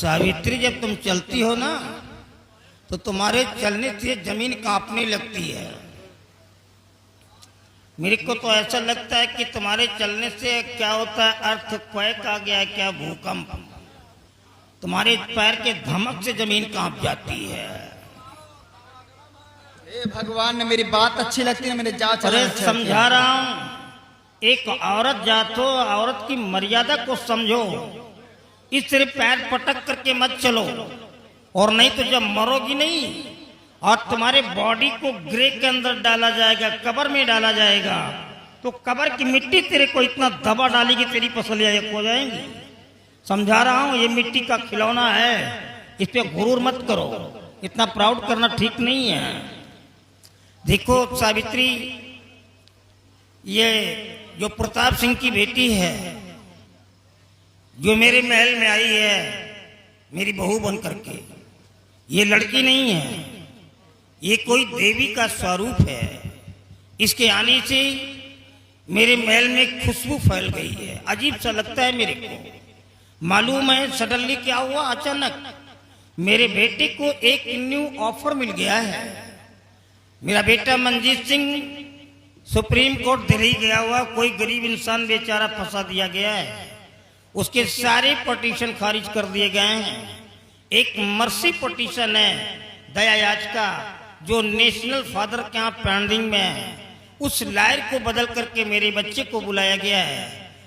सावित्री, जब तुम चलती हो ना तो तुम्हारे चलने से जमीन कांपने लगती है। मेरे को तो ऐसा लगता है कि तुम्हारे चलने से क्या होता है, अर्थक्वेक आ गया है क्या, भूकंप। तुम्हारे पैर के धमक से जमीन कांप जाती है। भगवान ने मेरी बात अच्छी लगती है, मैंने जांच। अरे समझा रहा हूं, एक औरत जातो, औरत की मर्यादा को समझो। इस तरह पैर पटक करके मत चलो, और नहीं तो जब मरोगी नहीं और तुम्हारे बॉडी को ग्रे के अंदर डाला जाएगा, कब्र में डाला जाएगा, तो कब्र की मिट्टी तेरे को इतना दबा डालेगी तेरी पसलियां एक हो जाएंगी। समझा रहा हूं, ये मिट्टी का खिलौना है, इस पे गुरूर मत करो, इतना प्राउड करना ठीक नहीं है। देखो सावित्री, ये जो प्रताप सिंह की बेटी है, जो मेरे महल में आई है मेरी बहू बन करके, ये लड़की नहीं है, ये कोई देवी का स्वरूप है। इसके आने से मेरे महल में खुशबू फैल गई है, अजीब सा लगता है मेरे को। मालूम है सडनली क्या हुआ, अचानक मेरे बेटे को एक न्यू ऑफर मिल गया है। मेरा बेटा मंजीत सिंह सुप्रीम कोर्ट दिल्ली गया हुआ, कोई गरीब इंसान बेचारा फंसा दिया गया है, उसके सारे पटिशन खारिज कर दिए गए हैं। एक मर्सी पटिशन है दया याचिका, जो नेशनल फादर के यहाँ पेंडिंग में है, उस लायर को बदल करके मेरे बच्चे को बुलाया गया है।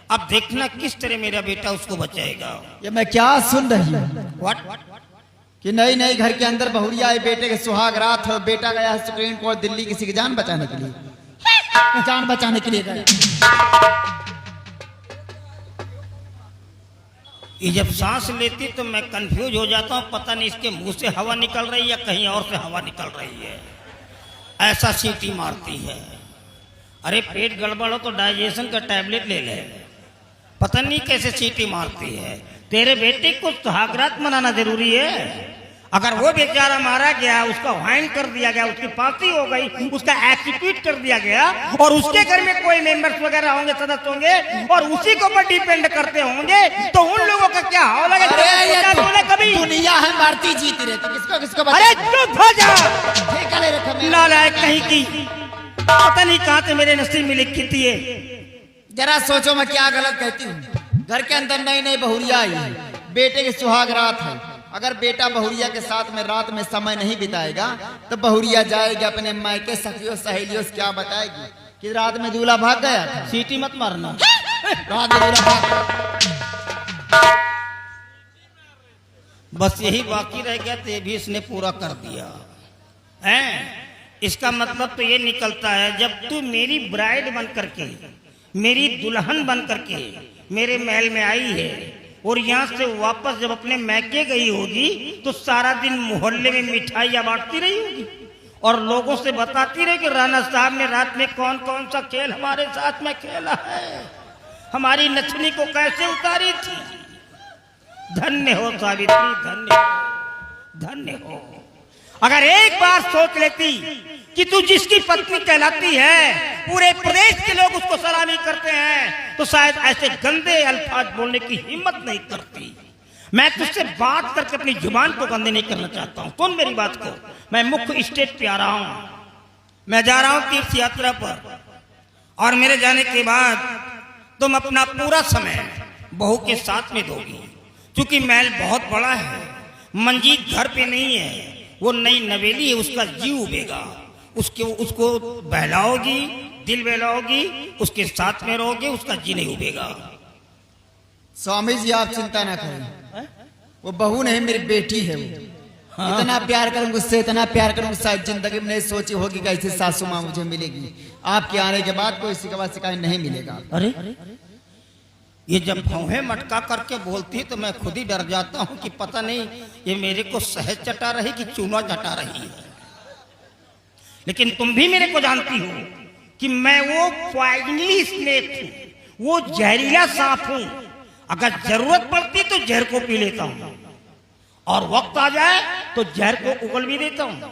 अब देखना किस तरह मेरा बेटा उसको बचाएगा। ये मैं क्या सुन रही हूँ, व्हाट कि नई नई घर के अंदर बहुरिया आई, बेटे के सुहाग रात है, बेटा गया है सुप्रीम कोर्ट दिल्ली किसी की जान बचाने के लिए, जान बचाने के लिए गए। ये जब सांस लेती तो मैं कंफ्यूज हो जाता हूँ, पता नहीं इसके मुंह से हवा निकल रही है या कहीं और से हवा निकल रही है, ऐसा सीटी मारती है। अरे पेट गड़बड़ हो तो डाइजेशन का टैबलेट ले ले, पता नहीं कैसे सीटी मारती है। तेरे बेटे को सुहागरात मनाना जरूरी है। अगर वो बेचारा मारा गया, उसका वाइन कर दिया गया, उसकी पार्टी हो गई, उसका एक्सिक्यूट कर दिया गया, और उसके घर में कोई मेंबर्स वगैरह होंगे, सदस्य होंगे, और उसी के ऊपर डिपेंड करते होंगे, तो उन लोगों का क्या हाल लगेगा? कभी दुनिया है मारती जीती रहती, किसको किसको अरे चुप हो जा, नालायक कहीं की, पता नहीं कहां से मेरे नसीब में लिखी थी। जरा सोचो मैं क्या गलत कहती हूँ। घर के अंदर नई नई बहुरिया आई है, बेटे की सुहाग रात है, अगर बेटा बहुरिया के साथ में रात में समय नहीं बिताएगा तो बहुरिया जाएगी अपने मायके सखियों सहेलियों से क्या बताएगी कि रात में दूल्हा भाग गया था। सीटी मत मारना, रात में दूल्हा भाग। बस यही बाकी रह गया, तो ये भी इसने पूरा कर दिया है। इसका मतलब तो ये निकलता है, जब तू मेरी ब्राइड बन करके, मेरी दुल्हन बन करके मेरे महल में आई है, और यहाँ से वापस जब अपने मैके गई होगी, तो सारा दिन मोहल्ले में मिठाइयाँ बांटती रही होगी और लोगों से बताती रही कि राणा साहब ने रात में कौन कौन सा खेल हमारे साथ में खेला है, हमारी नथनी को कैसे उतारी थी। धन्य हो सावित्री, धन्य धन्य हो। अगर एक बार सोच लेती कि तू जिसकी पत्नी कहलाती है, पूरे प्रदेश के लोग उसको सलामी करते हैं, तो शायद ऐसे गंदे अल्फाज बोलने की हिम्मत नहीं करती। मैं तुझसे बात करके अपनी जुबान को गंदे नहीं करना चाहता हूं। सुन मेरी बात को, मैं मुख्य स्टेज पे आ रहा हूं, मैं जा रहा हूं तीर्थ यात्रा पर, और मेरे जाने के बाद तुम अपना पूरा समय बहू के साथ में दोगी। क्योंकि महल बहुत बड़ा है, मंजीत घर पे नहीं है, वो नई नवेली है, उसका जीव उबेगा, उसको बहलाओगी, दिल बहलाओगी, उसके साथ में रहोगे, उसका जी नहीं उबेगा। स्वामी जी आप चिंता ना करें, वो बहू नहीं मेरी बेटी है। वो हाँ? इतना प्यार करूंगा उससे, इतना प्यार करूंगा, शायद जिंदगी में नहीं सोची होगी कि ऐसी सासू माँ मुझे मिलेगी। आपके आने के बाद कोई शिकायत नहीं मिलेगा। अरे ये जब भौहें मटका करके बोलती है तो मैं खुद ही डर जाता हूँ कि पता नहीं ये मेरे को सहज चटा रही कि चूना चटा रही है। लेकिन तुम भी मेरे को जानती हो कि मैं वो पॉइजनली स्नेक हूँ, वो जहरीला सांप हूँ। अगर जरूरत पड़ती तो जहर को पी लेता हूँ, और वक्त आ जाए तो जहर को उगल भी देता हूँ।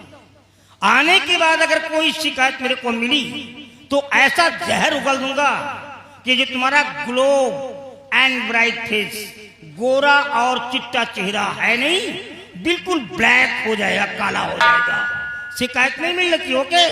आने के बाद अगर कोई शिकायत मेरे को मिली तो ऐसा जहर उगल दूंगा कि जो तुम्हारा ग्लो एंड ब्राइट फेस गोरा और चिट्टा चेहरा है नहीं, बिल्कुल ब्लैक हो जाएगा, काला हो जाएगा। शिकायत नहीं मिल रही हो के?